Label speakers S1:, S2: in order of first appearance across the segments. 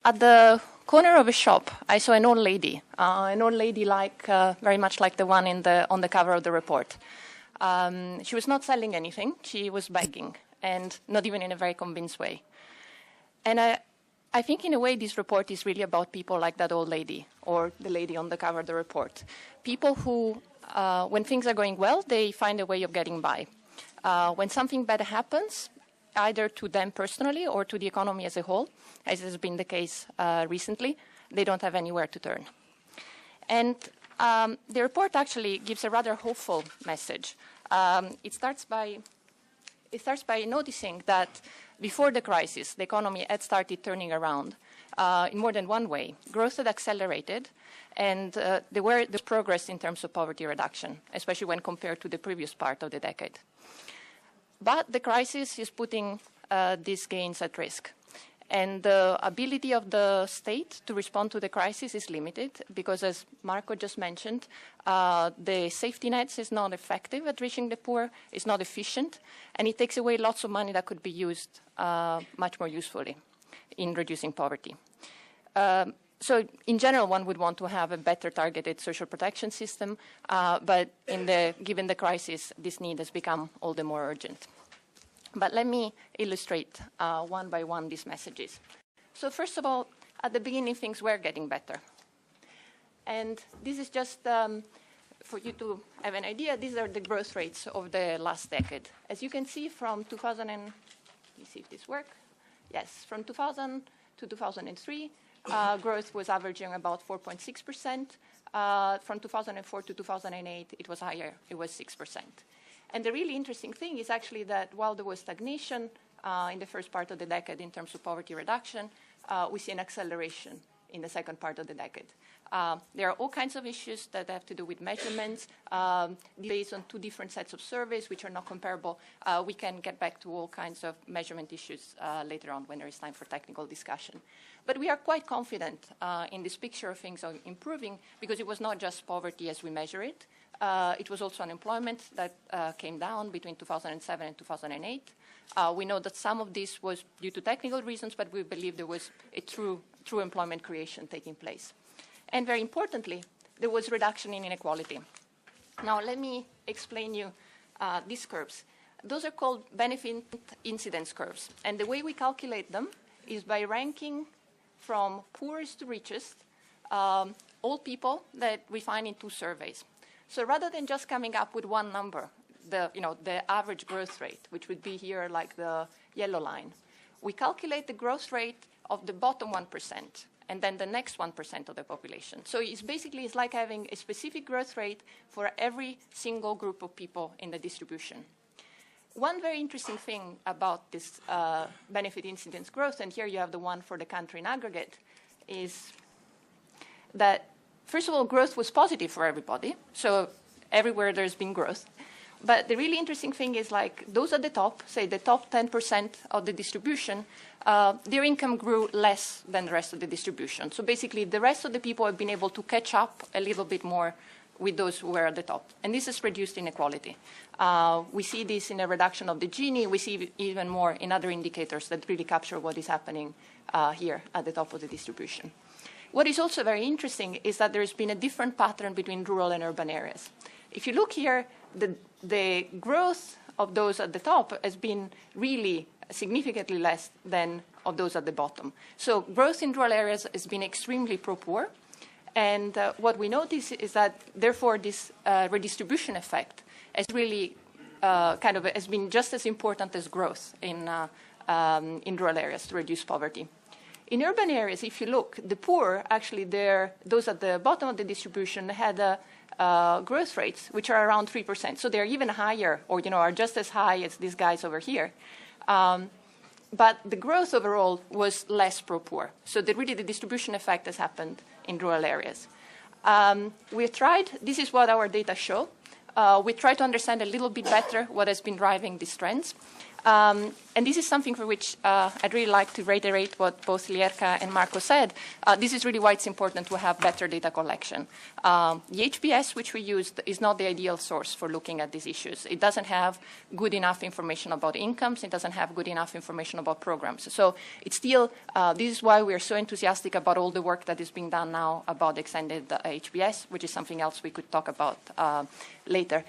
S1: At the corner of a shop, I saw an old lady like very much like the one on the cover of the report. She was not selling anything; she was begging, and not even in a very convinced way. And I think, in a way, this report is really about people like that old lady or the lady on the cover of the report. People who, when things are going well, they find a way of getting by. When something bad happens, either to them personally or to the economy as a whole, as has been the case recently, they don't have anywhere to turn. And the report actually gives a rather hopeful message. It starts by noticing that before the crisis, the economy had started turning around in more than one way. Growth had accelerated, and there was progress in terms of poverty reduction, especially when compared to the previous part of the decade. But the crisis is putting these gains at risk. And the ability of the state to respond to the crisis is limited because, as Marco just mentioned, the safety nets is not effective at reaching the poor, it's not efficient, and it takes away lots of money that could be used much more usefully in reducing poverty. So in general, one would want to have a better targeted social protection system, but given the crisis, this need has become all the more urgent. But let me illustrate one by one these messages. So first of all, at the beginning, things were getting better. And this is just for you to have an idea. These are the growth rates of the last decade. As you can see, from 2000 let me see if this works. Yes, from 2000 to 2003, growth was averaging about 4.6%. From 2004 to 2008, it was higher. It was 6%. And the really interesting thing is actually that while there was stagnation in the first part of the decade in terms of poverty reduction, we see an acceleration in the second part of the decade. There are all kinds of issues that have to do with measurements. Based on two different sets of surveys, which are not comparable, we can get back to all kinds of measurement issues later on when there is time for technical discussion. But we are quite confident in this picture of things improving because it was not just poverty as we measure it. It was also unemployment that came down between 2007 and 2008. We know that some of this was due to technical reasons, but we believe there was a true employment creation taking place. And very importantly, there was reduction in inequality. Now, let me explain you these curves. Those are called benefit incidence curves. And the way we calculate them is by ranking from poorest to richest all people that we find in two surveys. So rather than just coming up with one number, the average growth rate, which would be here like the yellow line, we calculate the growth rate of the bottom 1% and then the next 1% of the population. So it's like having a specific growth rate for every single group of people in the distribution. One very interesting thing about this benefit incidence growth, and here you have the one for the country in aggregate, is that first of all, growth was positive for everybody, so everywhere there's been growth. But the really interesting thing is, like, those at the top, say the top 10% of the distribution, their income grew less than the rest of the distribution. So basically, the rest of the people have been able to catch up a little bit more with those who were at the top. And this has reduced inequality. We see this in a reduction of the Gini. We see even more in other indicators that really capture what is happening here at the top of the distribution. What is also very interesting is that there's been a different pattern between rural and urban areas. If you look here, the growth of those at the top has been really significantly less than of those at the bottom. So growth in rural areas has been extremely pro-poor. And what we notice is that, therefore, this redistribution effect has really has been just as important as growth in rural areas to reduce poverty. In urban areas, if you look, the poor, actually, those at the bottom of the distribution had growth rates which are around 3%. So they're even higher, or are just as high as these guys over here. But the growth overall was less pro-poor. So the distribution effect has happened in rural areas. This is what our data show. We try to understand a little bit better what has been driving these trends. And this is something for which I'd really like to reiterate what both Lierka and Marco said. This is really why it's important to have better data collection. The HBS which we used is not the ideal source for looking at these issues. It doesn't have good enough information about incomes. It doesn't have good enough information about programs. So it's still, this is why we are so enthusiastic about all the work that is being done now about extended HBS, which is something else we could talk about later.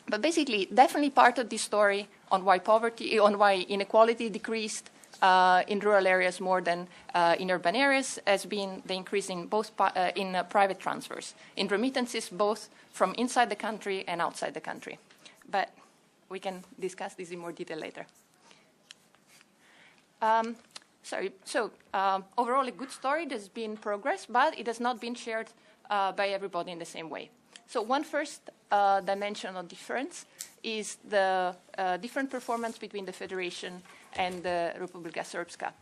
S1: But basically, definitely part of this story on why inequality decreased in rural areas more than in urban areas has been the increase in both private transfers, in remittances both from inside the country and outside the country. But we can discuss this in more detail later. Overall, a good story. There's been progress, but it has not been shared by everybody in the same way. So one first dimension of difference is the different performance between the Federation and the Republika Srpska.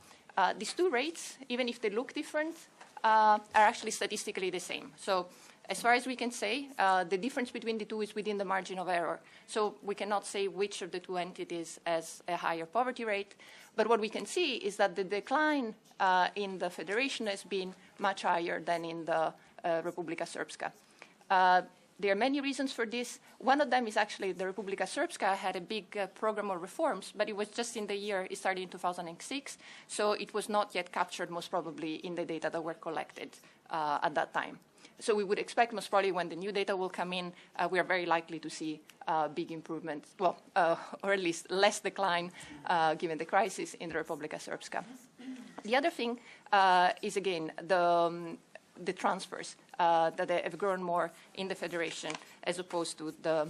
S1: These two rates, even if they look different, are actually statistically the same. So as far as we can say, the difference between the two is within the margin of error. So we cannot say which of the two entities has a higher poverty rate. But what we can see is that the decline in the Federation has been much higher than in the Republika Srpska. There are many reasons for this. One of them is actually the Republika Srpska had a big program of reforms, but it was just in the year, it started in 2006, so it was not yet captured most probably in the data that were collected at that time. So we would expect most probably when the new data will come in, we are very likely to see big improvements, well, or at least less decline given the crisis in the Republika Srpska. The other thing is, again, the transfers that have grown more in the Federation as opposed to the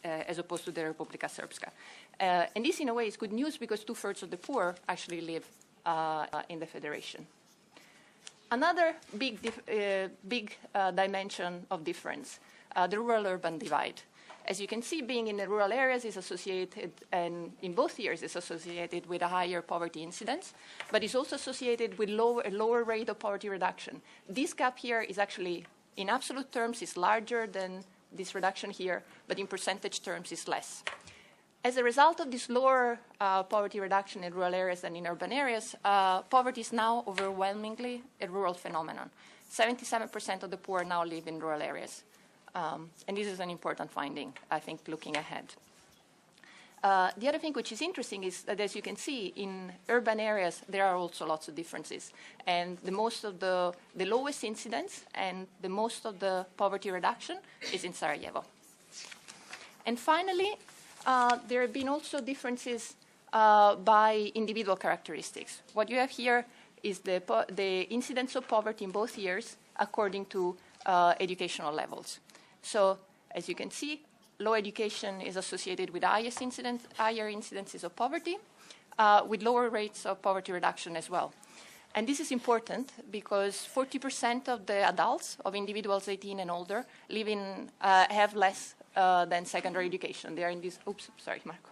S1: Republika Srpska. And this, in a way, is good news because 2/3 of the poor actually live in the Federation. Another big dimension of difference, the rural-urban divide. As you can see, being in the rural areas is associated, and in both years is associated with a higher poverty incidence, but is also associated with a lower rate of poverty reduction. This gap here is actually, in absolute terms, is larger than this reduction here, but in percentage terms is less. As a result of this lower poverty reduction in rural areas than in urban areas, poverty is now overwhelmingly a rural phenomenon. 77% of the poor now live in rural areas. And this is an important finding, I think, looking ahead. The other thing which is interesting is that, as you can see, in urban areas, there are also lots of differences. And the lowest incidence and the most of the poverty reduction is in Sarajevo. And finally, there have been also differences by individual characteristics. What you have here is the incidence of poverty in both years according to educational levels. So, as you can see, low education is associated with higher incidences of poverty, with lower rates of poverty reduction as well. And this is important because 40% of the adults, of individuals 18 and older, have less than secondary education. They are in these, oops, sorry, Marco.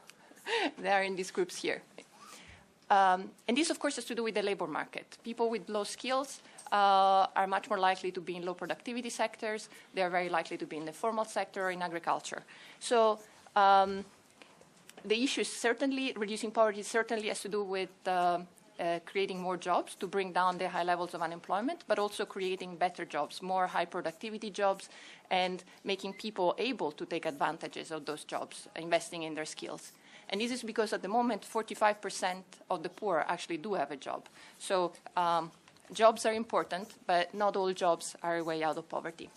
S1: They are in these groups here. And this, of course, has to do with the labor market. People with low skills are much more likely to be in low productivity sectors. They are very likely to be in the formal sector or in agriculture. So the issue is certainly, reducing poverty certainly has to do with creating more jobs to bring down the high levels of unemployment, but also creating better jobs, more high productivity jobs, and making people able to take advantages of those jobs, investing in their skills. And this is because at the moment, 45% of the poor actually do have a job. So jobs are important, but not all jobs are a way out of poverty.